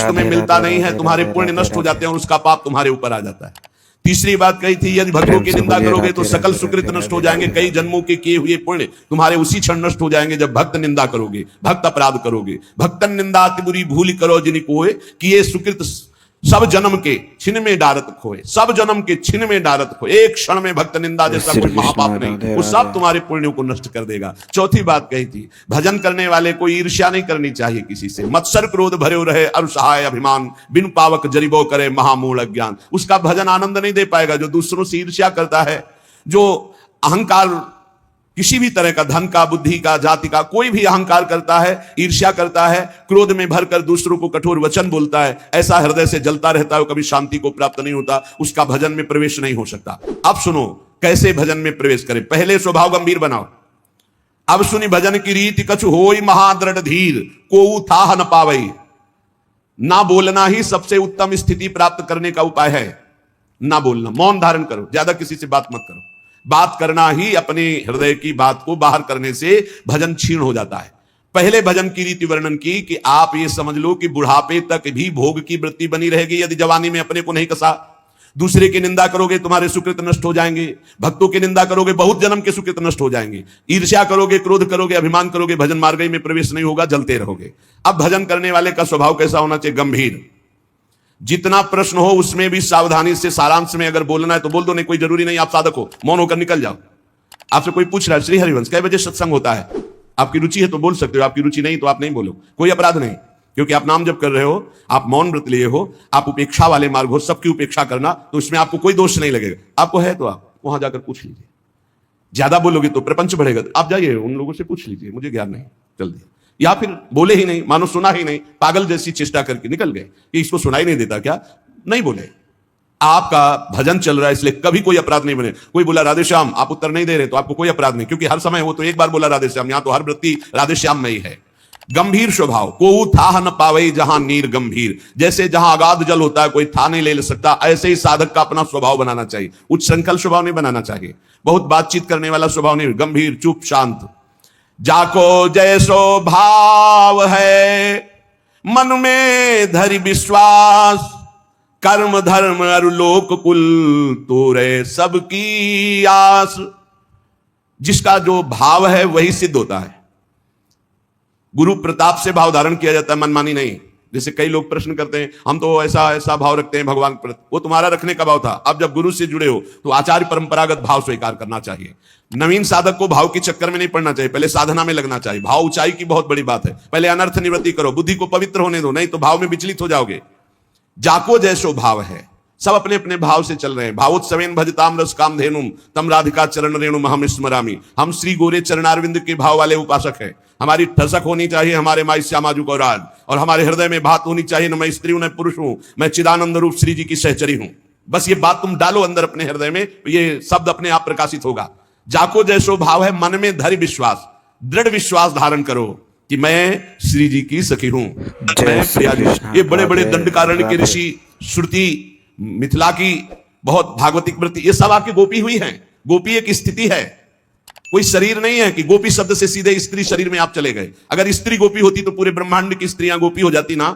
कुछ तुम्हें मिलता नहीं है, तुम्हारे पुण्य नष्ट हो जाते हैं और उसका पाप तुम्हारे ऊपर आ जाता है। तीसरी बात कही थी, यदि भक्तों की निंदा करोगे तो सकल सुकृत नष्ट हो जाएंगे, कई जन्मों के किए हुए पुण्य तुम्हारे उसी क्षण नष्ट हो जाएंगे जब भक्त निंदा करोगे, भक्त अपराध करोगे। भक्तन निंदा अति बुरी भूल करो जिन कोय, कि ये सुकृत सब जन्म के छिन में डारत खोए, सब जन्म के छिन में डारत खोए। एक क्षण में भक्त निंदा जैसा कोई महापाप नहीं, वो सब तुम्हारे पुण्यों को नष्ट कर देगा। चौथी बात कही थी, भजन करने वाले को ईर्ष्या नहीं करनी चाहिए किसी से। मत्सर क्रोध भरे रहे अरु सहाय अभिमान, बिन पावक जरिबो करे महामूढ़ अज्ञान। उसका भजन आनंद नहीं दे पाएगा जो दूसरों से ईर्ष्या करता है, जो अहंकार, किसी भी तरह का, धन का, बुद्धि का, जाति का, कोई भी अहंकार करता है, ईर्ष्या करता है, क्रोध में भरकर दूसरों को कठोर वचन बोलता है, ऐसा हृदय से जलता रहता है, कभी शांति को प्राप्त नहीं होता, उसका भजन में प्रवेश नहीं हो सकता। अब सुनो कैसे भजन में प्रवेश करें। पहले स्वभाव गंभीर बनाओ। अब सुनी भजन की रीति, कछु होई महादृढ़ धीर, को थाह न पावई। ना बोलना ही सबसे उत्तम स्थिति प्राप्त करने का उपाय है। ना बोलना, मौन धारण करो, ज्यादा किसी से बात मत करो। बात करना ही अपने हृदय की बात को बाहर करने से भजन क्षीण हो जाता है। पहले भजन की रीति वर्णन की कि आप ये समझ लो कि बुढ़ापे तक भी भोग की वृत्ति बनी रहेगी यदि जवानी में अपने को नहीं कसा। दूसरे की निंदा करोगे तुम्हारे सुकृत नष्ट हो जाएंगे, भक्तों की निंदा करोगे बहुत जन्म के सुकृत नष्ट हो जाएंगे, ईर्ष्या करोगे, क्रोध करोगे, अभिमान करोगे, भजन मार्ग में प्रवेश नहीं होगा, जलते रहोगे। अब भजन करने वाले का स्वभाव कैसा होना चाहिए? गंभीर। जितना प्रश्न हो उसमें भी सावधानी से, सारांश में अगर बोलना है तो बोल दो, नहीं कोई जरूरी नहीं आप साधक हो, मौन होकर निकल जाओ। आपसे कोई पूछ रहा है श्री हरिवंश कै बजे सत्संग होता है, आपकी रुचि है तो बोल सकते हो, आपकी रुचि नहीं तो आप नहीं बोलो, कोई अपराध नहीं, क्योंकि आप नाम जप कर रहे हो, आप मौन व्रत लिए हो, आप उपेक्षा वाले मार्ग हो, सबकी उपेक्षा करना, तो इसमें आपको कोई दोष नहीं लगेगा। आपको है तो आप वहां जाकर पूछ लीजिए। ज्यादा बोलोगे तो प्रपंच बढ़ेगा, आप जाइए उन लोगों से पूछ लीजिए, मुझे ज्ञान नहीं, चल दिया। या फिर बोले ही नहीं, मानो सुना ही नहीं, पागल जैसी चेष्टा करके निकल गए कि इसको सुनाई नहीं देता क्या, नहीं बोले। आपका भजन चल रहा है इसलिए कभी कोई अपराध नहीं बने। कोई बोला राधे श्याम, आप उत्तर नहीं दे रहे तो आपको कोई अपराध नहीं, क्योंकि हर समय वो तो एक बार बोला राधे श्याम, यहां तो हर वृत्ति राधे श्याम में ही है। गंभीर स्वभाव, को था न पावई जहां नीर गंभीर। जैसे जहां अगाध जल होता है कोई था नहीं ले सकता, ऐसे ही साधक का अपना स्वभाव बनाना चाहिए। उच्च श्रृंखल स्वभाव नहीं बनाना चाहिए, बहुत बातचीत करने वाला स्वभाव नहीं, गंभीर, चुप, शांत। जाको जैसो भाव है मन में धरि विश्वास, कर्म धर्म अरु लोक कुल तोरे सबकी आस। जिसका जो भाव है वही सिद्ध होता है। गुरु प्रताप से भाव धारण किया जाता है, मनमानी नहीं। जैसे कई लोग प्रश्न करते हैं, हम तो ऐसा ऐसा भाव रखते हैं भगवान पर, वो तुम्हारा रखने का भाव था। अब जब गुरु से जुड़े हो तो आचार्य परंपरागत भाव स्वीकार करना चाहिए। नवीन साधक को भाव के चक्कर में नहीं पड़ना चाहिए, पहले साधना में लगना चाहिए। भाव ऊंचाई की बहुत बड़ी बात है, पहले अनर्थ निवृत्ति करो, बुद्धि को पवित्र होने दो, नहीं तो भाव में विचलित हो जाओगे। जाको जैसो भाव है, सब अपने अपने भाव से चल रहे हैं। भावोत्सवेन भजताम रस काम धेनुम तम राधिका चरण रेणुम हम स्मरामी। हम श्री गोरे चरणारविंद के भाव वाले उपासक हैं। हमारी ठसक होनी चाहिए हमारे माई श्यामाजू को राज, और हमारे हृदय में बात होनी चाहिए, न मैं स्त्री हूं न पुरुष हूं, मैं चिदानंद रूप श्री जी की सहचरी हूं। बस ये बात तुम डालो अंदर अपने हृदय में, ये शब्द अपने आप प्रकाशित होगा। जाको जैसो भाव है मन में धरि विश्वास, दृढ़ विश्वास धारण करो कि मैं श्री जी की सखी हूं, मैं प्रिया जी। ये बड़े बड़े दंडकारण्य के ऋषि, श्रुति, मिथिला की बहुत भागवतिक वृत्ति, ये सब आपकी गोपी हुई हैं। गोपी एक स्थिति है, कोई शरीर नहीं है कि गोपी शब्द से सीधे स्त्री शरीर में आप चले गए। अगर स्त्री गोपी होती तो पूरे ब्रह्मांड की स्त्रियां गोपी हो जाती ना।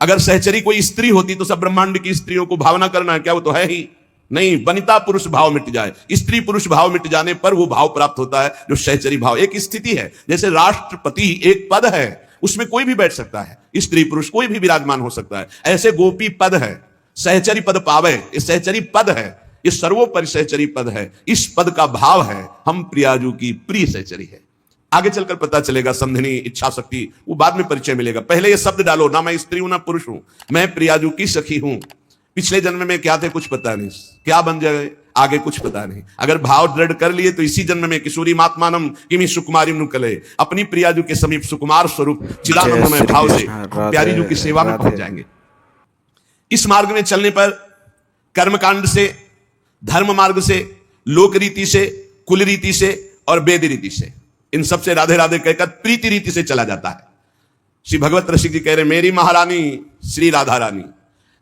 अगर सहचरी कोई स्त्री होती तो सब ब्रह्मांड की स्त्रियों को भावना करना है क्या, वो तो है ही नहीं। वनिता पुरुष भाव मिट जाए, स्त्री पुरुष भाव मिट जाने पर वो भाव प्राप्त होता है जो सहचरी भाव। एक स्थिति है, जैसे राष्ट्रपति एक पद है, उसमें कोई भी बैठ सकता है, स्त्री पुरुष कोई भी विराजमान हो सकता है। ऐसे गोपी पद है, सहचरी पद पावे, ये सहचरी पद है, ये सर्वोपरि सहचरी पद है। इस पद का भाव है हम प्रियाजू की प्रिय सहचरी है। आगे चलकर पता चलेगा, समझनी, इच्छा शक्ति, वो बाद में परिचय मिलेगा। पहले ये शब्द डालो, ना मैं स्त्री हूं ना पुरुष हूं, मैं प्रियाजू की सखी हूं। पिछले जन्म में क्या थे कुछ पता नहीं, क्या बन जाए आगे कुछ पता नहीं। अगर भाव दृढ़ कर लिए तो इसी जन्म में किशोरी मात्मानम किमी सुकुमारी नुकले, अपनी प्रियाजू के समीप सुकुमार स्वरूप चिदानंदमय भाव से प्यारी जू की सेवा में पहुंच जाएंगे। इस मार्ग में चलने पर कर्मकांड से, धर्म मार्ग से, लोक रीति से, कुल रीति से और वेद रीति से, इन सब से राधे राधे कहकर प्रीति रीति से चला जाता है। श्री भगवत रसिक जी कह रहे, मेरी महारानी श्री राधा रानी,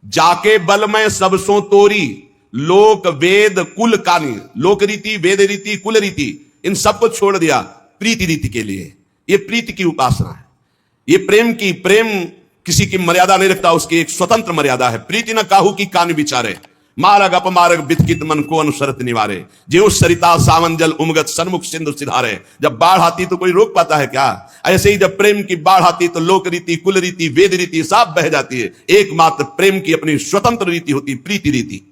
जाके बल में सब सो तोरी, लोक वेद कुल कानी। लोक रीति, वेद रीति, कुल रीति, इन सबको छोड़ दिया प्रीति रीति के लिए। ये प्रीति की उपासना है, ये प्रेम किसी की मर्यादा नहीं रखता, उसकी एक स्वतंत्र मर्यादा है। प्रीति न काहू की कान विचारे, मारग अपमारग बितकित मन को अनुसरत निवारे। जो सरिता सावन जल उमगत सन्मुख सिंधु सिधारे। जब बाढ़ आती तो कोई रोक पाता है क्या? ऐसे ही जब प्रेम की बाढ़ आती तो लोक रीति, कुल रीति, वेद रीति सब बह जाती है। एकमात्र प्रेम की अपनी स्वतंत्र रीति होती, प्रीति रीति।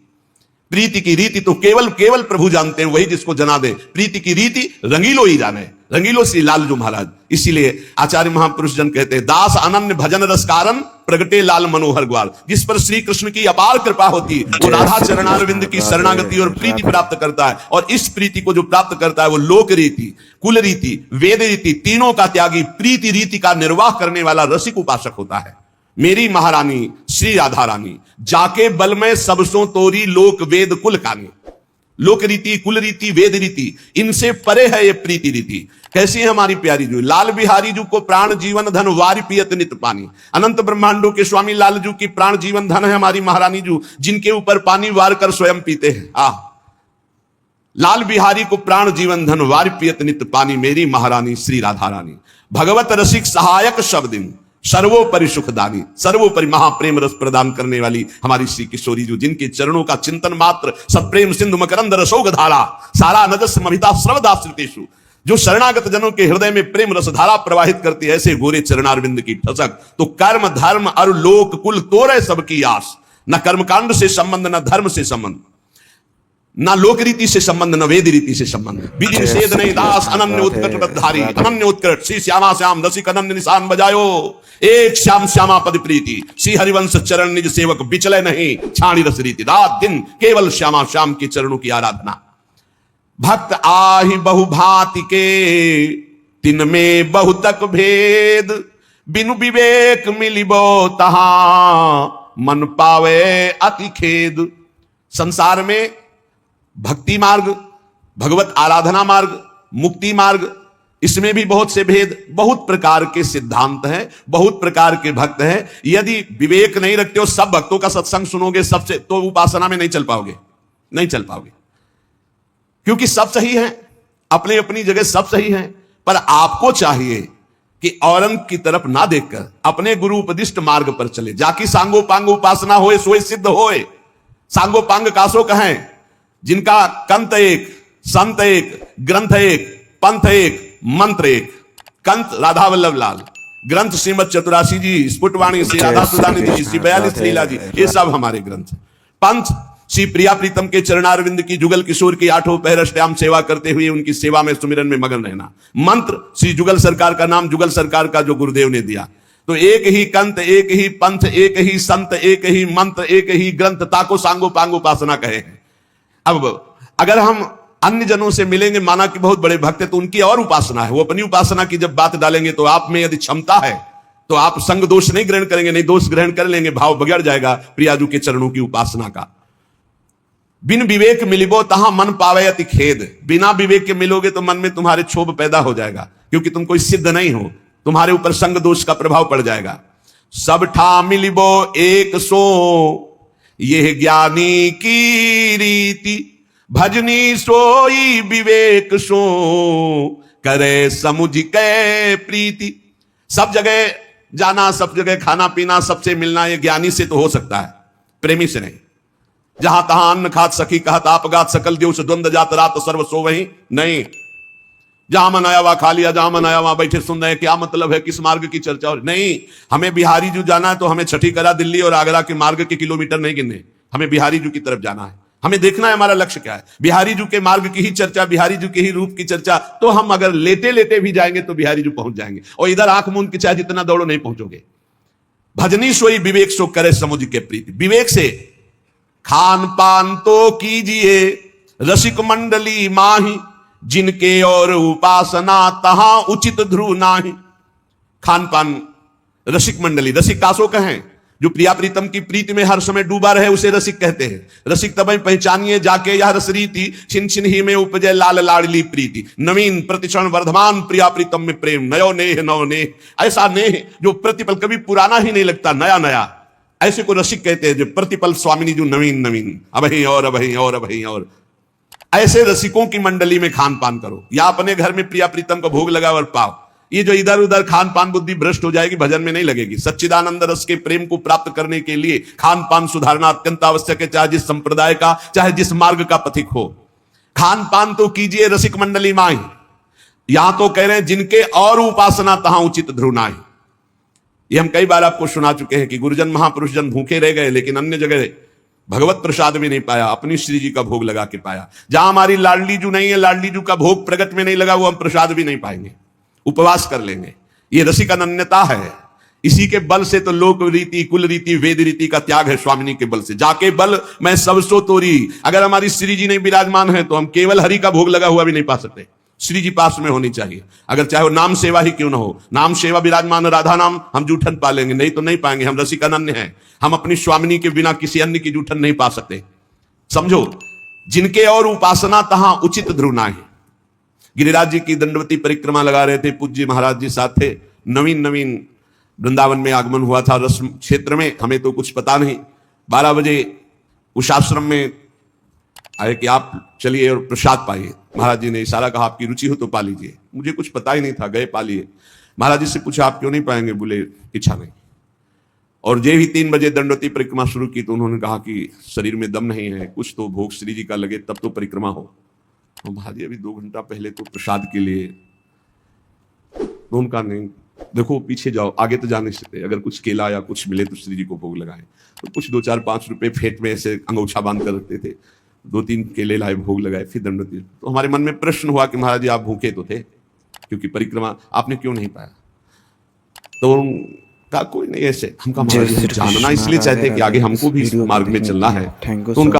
प्रीति की रीति तो केवल केवल प्रभु जानते हैं, वही जिसको जना दे। प्रीति की रीति रंगीलो ही जाने, रंगीलो श्री लालजू महाराज। इसीलिए आचार्य महापुरुष जन कहते हैं, दास अनन्य भजन रस कारण प्रगटे लाल मनोहर ग्वाल। जिस पर श्री कृष्ण की अपार कृपा होती है वो राधा चरणारविंद की शरणागति और प्रीति प्राप्त करता है। और इस प्रीति को जो प्राप्त करता है वो लोक रीति, कुल रीति, वेद रीति तीनों का त्यागी, प्रीति रीति का निर्वाह करने वाला रसिक उपासक होता है। मेरी महारानी श्री राधा रानी, जाके बल में सबसों तोरी लोक वेद कुल कानी। लोक रीति, कुल रीति, वेद रीति इनसे परे है ये प्रीति रीति। कैसी है हमारी प्यारी जू? लाल बिहारी जू को प्राण जीवन धन वारि पियत नित पानी। अनंत ब्रह्मांडों के स्वामी लाल जू की प्राण जीवन धन है हमारी महारानी जू, जिनके ऊपर पानी वार कर स्वयं पीते हैं। लाल बिहारी को प्राण जीवन धन वारि पियत नित पानी, मेरी महारानी श्री राधा रानी। भगवत रसिक सहायक शब्दिन, सर्वोपरि सुखदानी। सर्वोपरि महाप्रेम रस प्रदान करने वाली हमारी श्री किशोरी जो, जिनके चरणों का चिंतन मात्र सप्रेम सिंधु मकरंद रसोग धारा, सारा नजस ममिता सर्वदाश्रितेषु। जो शरणागत जनों के हृदय में प्रेम रसधारा प्रवाहित करती है, ऐसे गोरे चरणारविंद की ठसक। तो कर्म धर्म और लोक कुल तोरे सबकी आस। न कर्मकांड से संबंध, न धर्म से संबंध, ना लोक रीति से संबंध, न वेद रीति से संबंध। विधि निषेध नहीं, दास अनन्य उत्कट बधारी। अनन्य उत्कट श्री श्यामा श्याम रसिक अनन्य निशान बजायो। एक श्याम श्यामा पद प्रीति, श्री हरिवंश चरण निज सेवक बिचले नहीं छाणी रस रीति। रात दिन केवल श्यामा श्याम के चरणों की आराधना। भक्त आहि बहु भांति के, तिन में बहुतक भेद। बिनु विवेक मिलिबो तहां, मन पावे अति खेद। संसार में भक्ति मार्ग, भगवत आराधना मार्ग, मुक्ति मार्ग, इसमें भी बहुत से भेद, बहुत प्रकार के सिद्धांत हैं, बहुत प्रकार के भक्त हैं। यदि विवेक नहीं रखते हो, सब भक्तों का सत्संग सुनोगे सबसे, तो उपासना में नहीं चल पाओगे, नहीं चल पाओगे। क्योंकि सब सही है, अपनी अपनी जगह सब सही है। पर आपको चाहिए कि औरंग की तरफ ना देखकर अपने गुरु उपदिष्ट मार्ग पर चले। जाकी सांगो पांग उपासना होए सोए सिद्ध होए। सांगो पांग कासो कहें, जिनका कंत एक, संत एक, ग्रंथ एक, पंथ एक, मंत्र एक। कंत राधा वल्लभ लाल, ग्रंथ श्रीमद चतुरासी जी, स्फुटवाणी श्री राधा सुधानिधि जी, श्री 42 लीला जी, ये सब हमारे ग्रंथ। पंथ श्री प्रिया प्रीतम के चरणारविंद की जुगल किशोर की 8 पहर अष्टयाम सेवा करते हुए उनकी सेवा में सुमिरन में मगन रहना। मंत्र श्री जुगल सरकार का नाम जुगल सरकार का जो गुरुदेव ने दिया। तो एक ही कंत, एक ही पंथ, एक ही संत, एक ही मंत्र, एक ही ग्रंथ, ताको सांगो पांग उपासना कहे हैं। अब अगर हम अन्य जनों से मिलेंगे, माना कि बहुत बड़े भक्त है, तो उनकी और उपासना है। वो अपनी उपासना की जब बात डालेंगे तो आप में यदि क्षमता है तो आप संग दोष नहीं ग्रहण करेंगे, नहीं दोष ग्रहण कर लेंगे, भाव बिगड़ जाएगा प्रियाजू के चरणों की उपासना का। बिन विवेक मिलिबो तहां मन पावे अति खेद। बिना विवेक के मिलोगे तो मन में तुम्हारे क्षोभ पैदा हो जाएगा, क्योंकि तुम कोई सिद्ध नहीं हो, तुम्हारे ऊपर संग दोष का प्रभाव पड़ जाएगा। सब ठा मिलिबो एक सो, यह ज्ञानी की रीति। भजनी सोई विवेक सो, करे समुझ के प्रीति। सब जगह जाना, सब जगह खाना पीना, सबसे मिलना, ये ज्ञानी से तो हो सकता है, प्रेमी से नहीं। जहां तहां अन्न खात सखी कहत आपगात, सकल देव से द्वंद जात रात सर्व सो वही नहीं। जहां मन आया वहां खा लिया, जहां मन आया वहां बैठे सुन रहे, क्या मतलब है, किस मार्ग की चर्चा और नहीं। हमें बिहारी जू जाना है तो हमें छठी करा दिल्ली और आगरा के मार्ग के किलोमीटर नहीं गिनने, हमें बिहारी जू की तरफ जाना है। हमें देखना है हमारा लक्ष्य क्या है। बिहारी जू के मार्ग की ही चर्चा, बिहारी जू के ही रूप की चर्चा, तो हम अगर लेटे लेटे भी जाएंगे तो बिहारी जू पहुंच जाएंगे। और इधर आंख मूंद के चाहे जितना दौड़ो नहीं पहुंचोगे। भजनी सोई विवेक सो, करे समुझ के प्रीति। विवेक से खान पान तो कीजिए, रसिक मंडली माही। जिनके और उपासना तहां उचित ध्रुव नाही। खान पान, रसिक मंडली, रसिक कासो कहें, जो प्रिया प्रीतम की प्रीति में हर समय डूबा रहे उसे रसिक कहते हैं। रसिक तब पहचानिए जाके यह रस रीति, छिन छिन ही में उपजय लाल लाडली प्रीति। नवीन प्रतिक्षण वर्धमान प्रिया प्रीतम में प्रेम, नयो नेह नव नेह। ऐसा नेह जो प्रतिपल कभी पुराना ही नहीं लगता, नया नया, ऐसे को रसिक कहते हैं। जो प्रतिपल स्वामिनी जो नवीन नवीन, अबही और अबही और अबही और। ऐसे रसिकों की मंडली में खान पान करो, या अपने घर में प्रिया प्रीतम का भोग लगाओ और पाओ। ये जो इधर उधर खान पान बुद्धि भ्रष्ट हो जाएगी, भजन में नहीं लगेगी। सच्चिदानंद रस के प्रेम को प्राप्त करने के लिए खान पान सुधारना अत्यंत आवश्यक है, चाहे जिस संप्रदाय का, चाहे जिस मार्ग का पथिक हो। खान पान तो कीजिए रसिक मंडली माई, यहां तो कह रहे हैं जिनके और उपासना तहां उचित ध्रुनाई। ये हम कई बार आपको सुना चुके हैं कि गुरुजन महापुरुष जन भूखे रह गए, लेकिन अन्य जगह भगवत प्रसाद भी नहीं पाया, अपनी श्री जी का भोग लगा के पाया। जहां हमारी लाडली जू नहीं है, लाडली जू का भोग प्रगट में नहीं लगा, वो हम प्रसाद भी नहीं पाएंगे, उपवास कर लेंगे। ये रसिक अनन्यता है। इसी के बल से तो लोक रीति, कुल रीति, वेद रीति का त्याग है। स्वामिनी के बल से जाके बल मैं सब सो तोरी। अगर हमारी श्री जी नहीं विराजमान है तो हम केवल हरि का भोग लगा हुआ भी नहीं पा सकते। श्री जी पास में होनी चाहिए, अगर चाहे वो नाम सेवा ही क्यों ना हो। नाम सेवा विराजमान राधा नाम हम जूठन पा लेंगे, नहीं तो नहीं पाएंगे। हम रसिक अनन्य हैं, हम अपनी स्वामिनी के बिना किसी अन्य की जूठन नहीं पा सकते। समझो, जिनके और उपासना तहां उचित ध्रुना है। गिरिराज जी की दंडवती परिक्रमा लगा रहे थे, पूज्य महाराज जी साथ थे। नवीन वृंदावन में आगमन हुआ था, रस्म क्षेत्र में, हमें तो कुछ पता नहीं। 12 बजे उस आश्रम में आए कि आप चलिए और प्रसाद पाइए। महाराज जी ने इशारा कहा आपकी रुचि हो तो पा लीजिए। मुझे कुछ पता ही नहीं था, गए पा लिए। महाराज जी से पूछा आप क्यों नहीं पाएंगे? बोले इच्छा नहीं। और जे ही 3 बजे दंडवती परिक्रमा शुरू की तो उन्होंने कहा कि शरीर में दम नहीं है, कुछ तो भोग श्री जी का लगे तब तो परिक्रमा हो। तो महाराज जी अभी 2 घंटा पहले तो प्रसाद के लिए, तो उनका नहीं, देखो पीछे जाओ, आगे तो जा नहीं सकते। अगर कुछ केला या कुछ मिले तो श्री जी को भोग लगाए। तो कुछ 2, 4, 5 रुपए फेंट में ऐसे अंगोछा बांध कर रखते थे। 2-3 केले लाए, भोग लगाए, फिर दंडवती। तो हमारे मन में प्रश्न हुआ कि महाराज जी आप भूखे तो थे, क्योंकि परिक्रमा आपने क्यों नहीं पाया? तो कहा कोई नहीं, ऐसे। हम कहा महाराज जी जानना इसलिए चाहते हैं कि आगे हमको भी इस मार्ग में चलना है। तो उनका